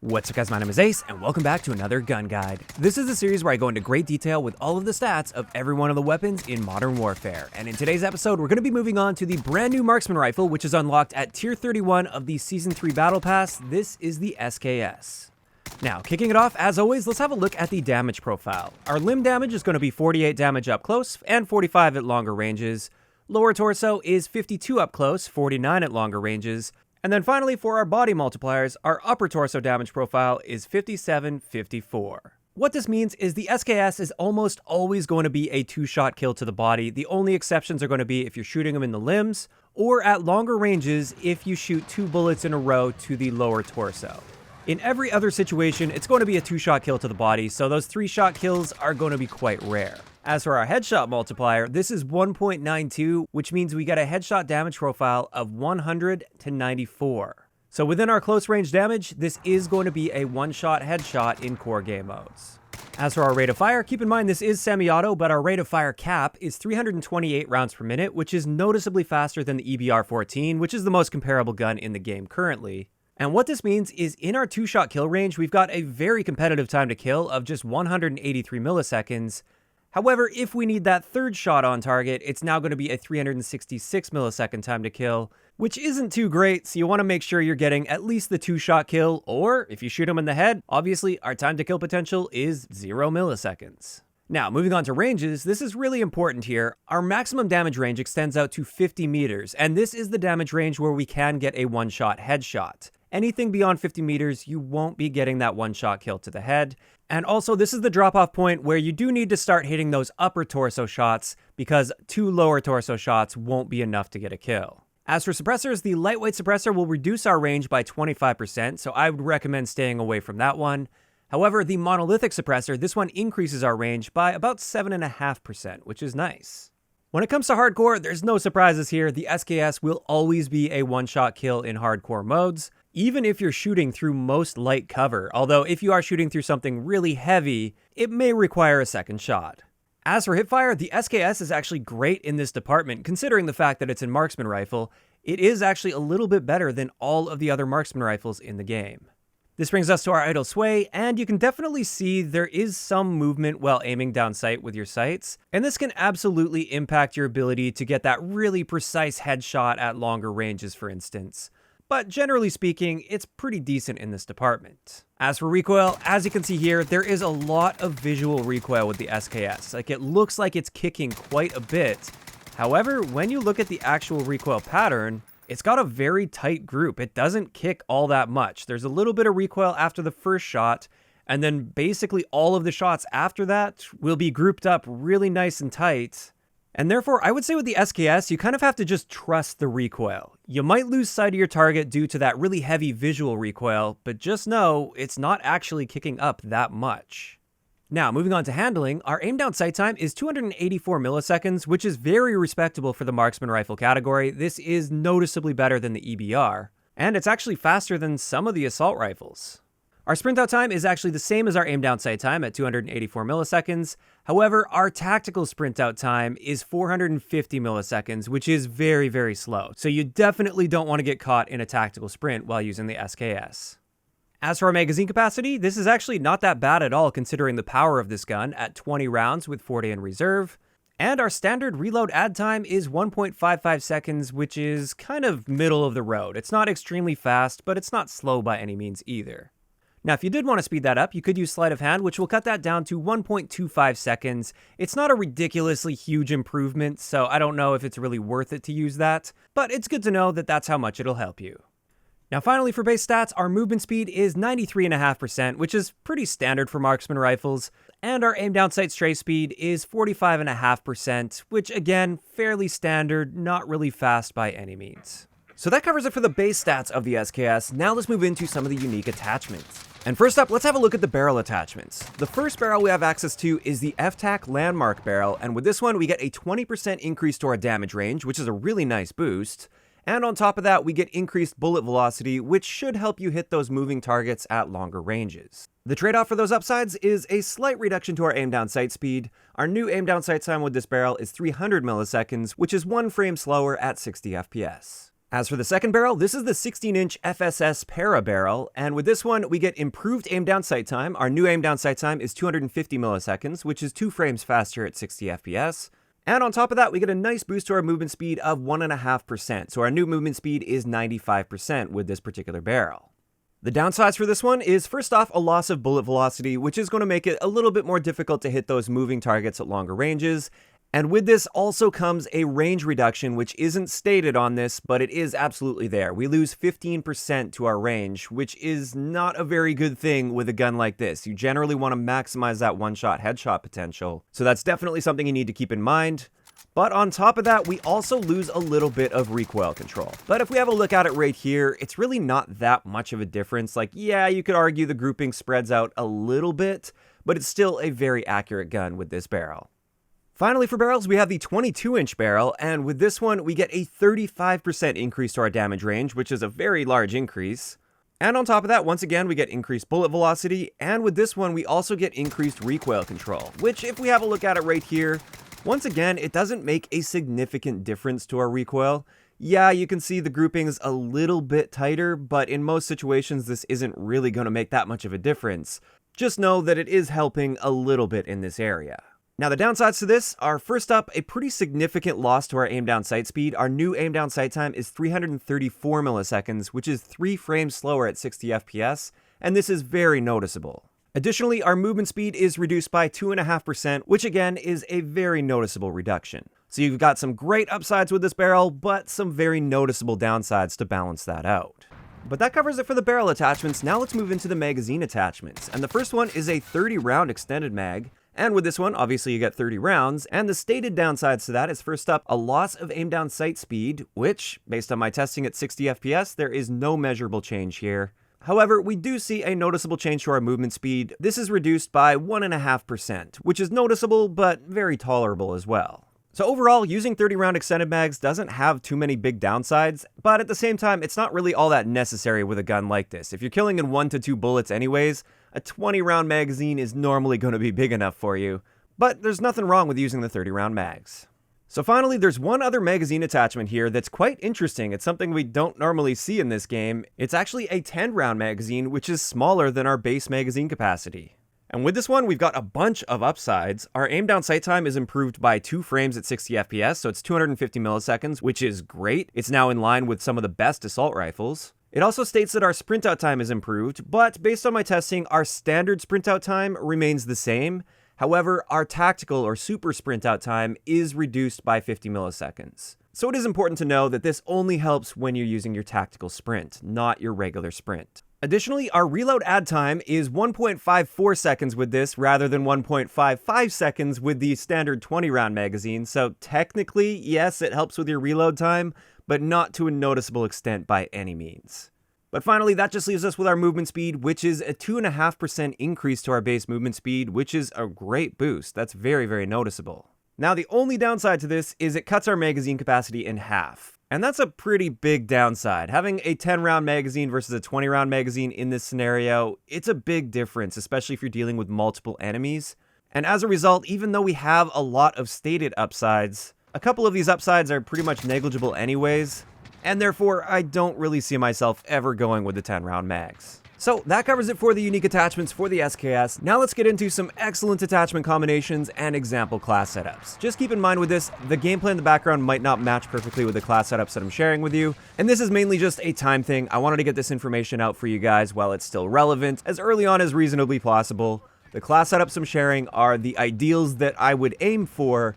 What's up guys, my name is Ace, and welcome back to another gun guide. This is a series where I go into great detail with all of the stats of every one of the weapons in Modern Warfare. And in today's episode, we're going to be moving on to the brand new Marksman Rifle, which is unlocked at Tier 31 of the Season 3 Battle Pass. This is the SKS. Now, kicking it off, as always, let's have a look at the damage profile. Our limb damage is going to be 48 damage up close and 45 at longer ranges. Lower torso is 52 up close, 49 at longer ranges. And then finally, for our body multipliers, our upper torso damage profile is 57-54. What this means is the SKS is almost always going to be a two-shot kill to the body. The only exceptions are going to be if you're shooting them in the limbs, or at longer ranges if you shoot 2 bullets in a row to the lower torso. In every other situation, it's going to be a two-shot kill to the body, so those 3-shot kills are going to be quite rare. As for our headshot multiplier, this is 1.92, which means we get a headshot damage profile of 100-94. So within our close range damage, this is going to be a one-shot headshot in core game modes. As for our rate of fire, keep in mind this is semi-auto, but our rate of fire cap is 328 rounds per minute, which is noticeably faster than the EBR-14, which is the most comparable gun in the game currently. And what this means is in our two-shot kill range, we've got a very competitive time to kill of just 183 milliseconds. However, if we need that third shot on target, it's now going to be a 366 millisecond time to kill, which isn't too great, so you want to make sure you're getting at least the 2-shot kill, or if you shoot him in the head, obviously our time to kill potential is 0 milliseconds. Now, moving on to ranges, this is really important here. Our maximum damage range extends out to 50 meters, and this is the damage range where we can get a one-shot headshot. Anything beyond 50 meters, you won't be getting that one-shot kill to the head. And also, this is the drop-off point where you do need to start hitting those upper torso shots because 2 lower torso shots won't be enough to get a kill. As for suppressors, the lightweight suppressor will reduce our range by 25%, so I would recommend staying away from that one. However, the monolithic suppressor, this one increases our range by about 7.5%, which is nice. When it comes to hardcore, there's no surprises here. The SKS will always be a one-shot kill in hardcore modes, even if you're shooting through most light cover, although if you are shooting through something really heavy, it may require a second shot. As for hipfire, the SKS is actually great in this department, considering the fact that it's a marksman rifle. It is actually a little bit better than all of the other marksman rifles in the game. This brings us to our idle sway, and you can definitely see there is some movement while aiming down sight with your sights, and this can absolutely impact your ability to get that really precise headshot at longer ranges, for instance. But generally speaking, it's pretty decent in this department. As for recoil, as you can see here, there is a lot of visual recoil with the SKS. Like, it looks like it's kicking quite a bit. However, when you look at the actual recoil pattern, it's got a very tight group. It doesn't kick all that much. There's a little bit of recoil after the first shot, and then basically all of the shots after that will be grouped up really nice and tight. And therefore, I would say with the SKS, you kind of have to just trust the recoil. You might lose sight of your target due to that really heavy visual recoil, but just know it's not actually kicking up that much. Now, moving on to handling, our aim down sight time is 284 milliseconds, which is very respectable for the marksman rifle category. This is noticeably better than the EBR, and it's actually faster than some of the assault rifles. Our sprint out time is actually the same as our aim down sight time at 284 milliseconds. However, our tactical sprint out time is 450 milliseconds, which is very, very slow. So you definitely don't want to get caught in a tactical sprint while using the SKS. As for our magazine capacity, this is actually not that bad at all considering the power of this gun at 20 rounds with 40 in reserve. And our standard reload add time is 1.55 seconds, which is kind of middle of the road. It's not extremely fast, but it's not slow by any means either. Now, if you did want to speed that up, you could use sleight of hand, which will cut that down to 1.25 seconds. It's not a ridiculously huge improvement, so I don't know if it's really worth it to use that, but it's good to know that that's how much it'll help you. Now, finally, for base stats, our movement speed is 93.5%, which is pretty standard for marksman rifles, and our aim down sight strafe speed is 45.5%, which again, fairly standard, not really fast by any means. So that covers it for the base stats of the SKS. Now let's move into some of the unique attachments. And first up, let's have a look at the barrel attachments. The first barrel we have access to is the FTAC Landmark barrel, and with this one we get a 20% increase to our damage range, which is a really nice boost. And on top of that, we get increased bullet velocity, which should help you hit those moving targets at longer ranges. The trade-off for those upsides is a slight reduction to our aim down sight speed. Our new aim down sight time with this barrel is 300 milliseconds, which is 1 frame slower at 60 FPS. As for the second barrel, this is the 16-inch FSS Para barrel, and with this one, we get improved aim down sight time. Our new aim down sight time is 250 milliseconds, which is 2 frames faster at 60 FPS. And on top of that, we get a nice boost to our movement speed of 1.5%. So our new movement speed is 95% with this particular barrel. The downsides for this one is, first off, a loss of bullet velocity, which is going to make it a little bit more difficult to hit those moving targets at longer ranges. And with this also comes a range reduction, which isn't stated on this, but it is absolutely there. We lose 15% to our range, which is not a very good thing with a gun like this. You generally want to maximize that one-shot headshot potential. So that's definitely something you need to keep in mind. But on top of that, we also lose a little bit of recoil control. But if we have a look at it right here, it's really not that much of a difference. Like, yeah, you could argue the grouping spreads out a little bit, but it's still a very accurate gun with this barrel. Finally, for barrels, we have the 22-inch barrel, and with this one, we get a 35% increase to our damage range, which is a very large increase. And on top of that, once again, we get increased bullet velocity, and with this one, we also get increased recoil control, which, if we have a look at it right here, once again, it doesn't make a significant difference to our recoil. Yeah, you can see the groupings a little bit tighter, but in most situations, this isn't really going to make that much of a difference. Just know that it is helping a little bit in this area. Now, the downsides to this are, first up, a pretty significant loss to our aim down sight speed. Our new aim down sight time is 334 milliseconds, which is 3 frames slower at 60 FPS, and this is very noticeable. Additionally, our movement speed is reduced by 2.5%, which again is a very noticeable reduction. So you've got some great upsides with this barrel, but some very noticeable downsides to balance that out. But that covers it for the barrel attachments. Now let's move into the magazine attachments. And the first one is a 30-round extended mag. And with this one, obviously you get 30 rounds, and the stated downsides to that is, first up, a loss of aim down sight speed, which, based on my testing at 60 FPS, there is no measurable change here. However, we do see a noticeable change to our movement speed. This is reduced by 1.5%, which is noticeable, but very tolerable as well. So overall, using 30-round extended mags doesn't have too many big downsides, but at the same time, it's not really all that necessary with a gun like this. If you're killing in 1 to 2 bullets anyways, a 20-round magazine is normally going to be big enough for you, but there's nothing wrong with using the 30-round mags. So finally, there's one other magazine attachment here that's quite interesting. It's something we don't normally see in this game. It's actually a 10-round magazine, which is smaller than our base magazine capacity. And with this one, we've got a bunch of upsides. Our aim down sight time is improved by 2 frames at 60 FPS, so it's 250 milliseconds, which is great. It's now in line with some of the best assault rifles. It also states that our sprint out time is improved, but based on my testing, our standard sprint out time remains the same. However, our tactical or super sprint out time is reduced by 50 milliseconds. So it is important to know that this only helps when you're using your tactical sprint, not your regular sprint. Additionally, our reload add time is 1.54 seconds with this rather than 1.55 seconds with the standard 20-round magazine. So technically, yes, it helps with your reload time, but not to a noticeable extent by any means. But finally, that just leaves us with our movement speed, which is a 2.5% increase to our base movement speed, which is a great boost. That's very, very noticeable. Now, the only downside to this is it cuts our magazine capacity in half. And that's a pretty big downside. Having a 10-round magazine versus a 20-round magazine in this scenario, it's a big difference, especially if you're dealing with multiple enemies. And as a result, even though we have a lot of stated upsides, a couple of these upsides are pretty much negligible anyways, and therefore I don't really see myself ever going with the 10-round mags. So that covers it for the unique attachments for the SKS. Now let's get into some excellent attachment combinations and example class setups. Just keep in mind with this, the gameplay in the background might not match perfectly with the class setups that I'm sharing with you, and this is mainly just a time thing. I wanted to get this information out for you guys while it's still relevant, as early on as reasonably possible. The class setups I'm sharing are the ideals that I would aim for,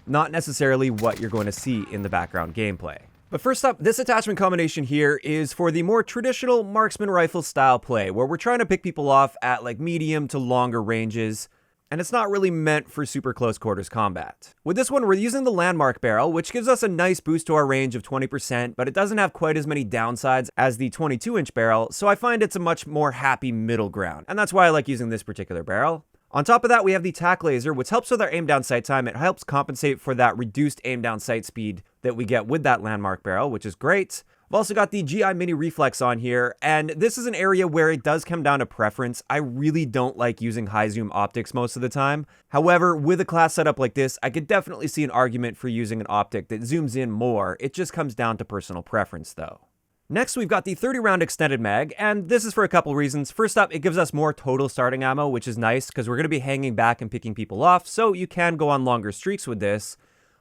not necessarily what you're going to see in the background gameplay. But first up, this attachment combination here is for the more traditional marksman rifle style play, where we're trying to pick people off at like medium to longer ranges, and it's not really meant for super close quarters combat. With this one, we're using the landmark barrel, which gives us a nice boost to our range of 20%, but it doesn't have quite as many downsides as the 22-inch barrel, so I find it's a much more happy middle ground, and that's why I like using this particular barrel. On top of that, we have the tac laser, which helps with our aim down sight time. It helps compensate for that reduced aim down sight speed that we get with that landmark barrel, which is great. I've also got the GI Mini Reflex on here, and this is an area where it does come down to preference. I really don't like using high zoom optics most of the time. However, with a class setup like this, I could definitely see an argument for using an optic that zooms in more. It just comes down to personal preference though. Next, we've got the 30 round extended mag, and this is for a couple reasons. First up, it gives us more total starting ammo, which is nice because we're going to be hanging back and picking people off, so you can go on longer streaks with this.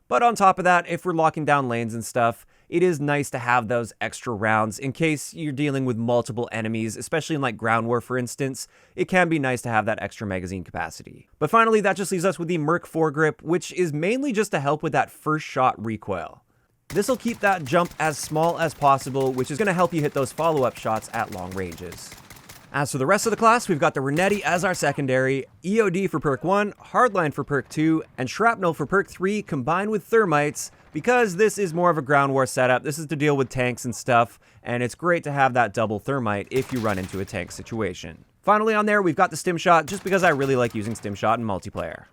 But on top of that, if we're locking down lanes and stuff, it is nice to have those extra rounds in case you're dealing with multiple enemies, especially in like ground war, for instance. It can be nice to have that extra magazine capacity. But finally, that just leaves us with the Merc foregrip, which is mainly just to help with that first shot recoil. This will keep that jump as small as possible, which is going to help you hit those follow-up shots at long ranges. As for the rest of the class, we've got the Renetti as our secondary, EOD for perk 1, Hardline for perk 2, and Shrapnel for perk 3 combined with Thermites, because this is more of a ground war setup. This is to deal with tanks and stuff, and it's great to have that double Thermite if you run into a tank situation. Finally on there, we've got the Stim Shot, just because I really like using Stim Shot in multiplayer.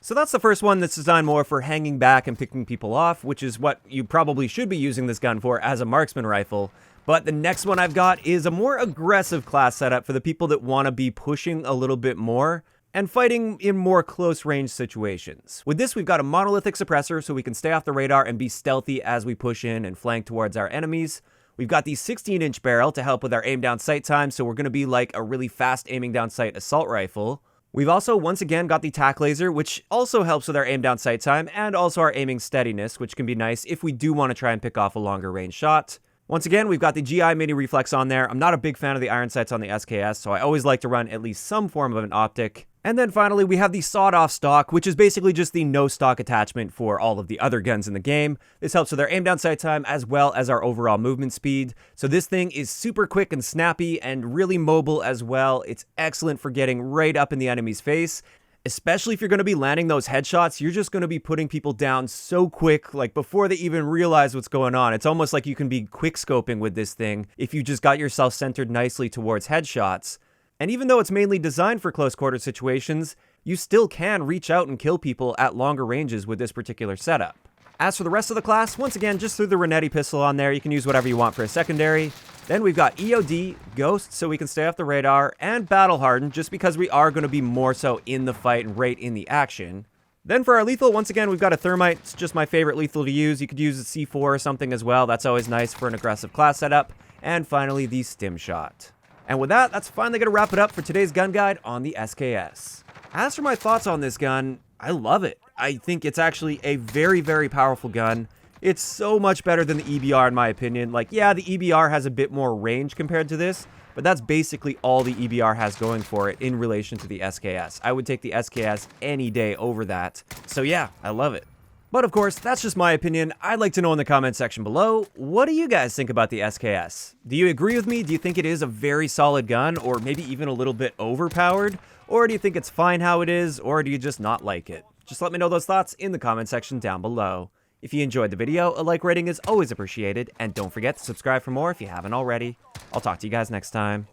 So that's the first one that's designed more for hanging back and picking people off, which is what you probably should be using this gun for as a marksman rifle. But the next one I've got is a more aggressive class setup for the people that want to be pushing a little bit more and fighting in more close range situations. With this, we've got a monolithic suppressor so we can stay off the radar and be stealthy as we push in and flank towards our enemies. We've got the 16-inch barrel to help with our aim down sight time, so we're going to be like a really fast aiming down sight assault rifle. We've also, once again, got the tac laser, which also helps with our aim down sight time and also our aiming steadiness, which can be nice if we do want to try and pick off a longer range shot. Once again, we've got the GI Mini Reflex on there. I'm not a big fan of the iron sights on the SKS, so I always like to run at least some form of an optic. And then finally, we have the sawed-off stock, which is basically just the no-stock attachment for all of the other guns in the game. This helps with our aim down sight time as well as our overall movement speed. So this thing is super quick and snappy and really mobile as well. It's excellent for getting right up in the enemy's face. Especially if you're going to be landing those headshots, you're just going to be putting people down so quick, like before they even realize what's going on. It's almost like you can be quick scoping with this thing if you just got yourself centered nicely towards headshots. And even though it's mainly designed for close quarter situations, you still can reach out and kill people at longer ranges with this particular setup. As for the rest of the class, once again, just threw the Renetti pistol on there. You can use whatever you want for a secondary. Then we've got EOD, Ghost, so we can stay off the radar, and Battle Hardened, just because we are going to be more so in the fight and right in the action. Then for our lethal, once again, we've got a Thermite. It's just my favorite lethal to use. You could use a C4 or something as well. That's always nice for an aggressive class setup. And finally, the Stim Shot. And with that, that's finally going to wrap it up for today's gun guide on the SKS. As for my thoughts on this gun, I love it. I think it's actually a very, very powerful gun. It's so much better than the EBR in my opinion. Like, yeah, the EBR has a bit more range compared to this, but that's basically all the EBR has going for it in relation to the SKS. I would take the SKS any day over that. So yeah, I love it. But of course, that's just my opinion. I'd like to know in the comment section below, what do you guys think about the SKS? Do you agree with me? Do you think it is a very solid gun, or maybe even a little bit overpowered? Or do you think it's fine how it is, or do you just not like it? Just let me know those thoughts in the comment section down below. If you enjoyed the video, a like rating is always appreciated, and don't forget to subscribe for more if you haven't already. I'll talk to you guys next time.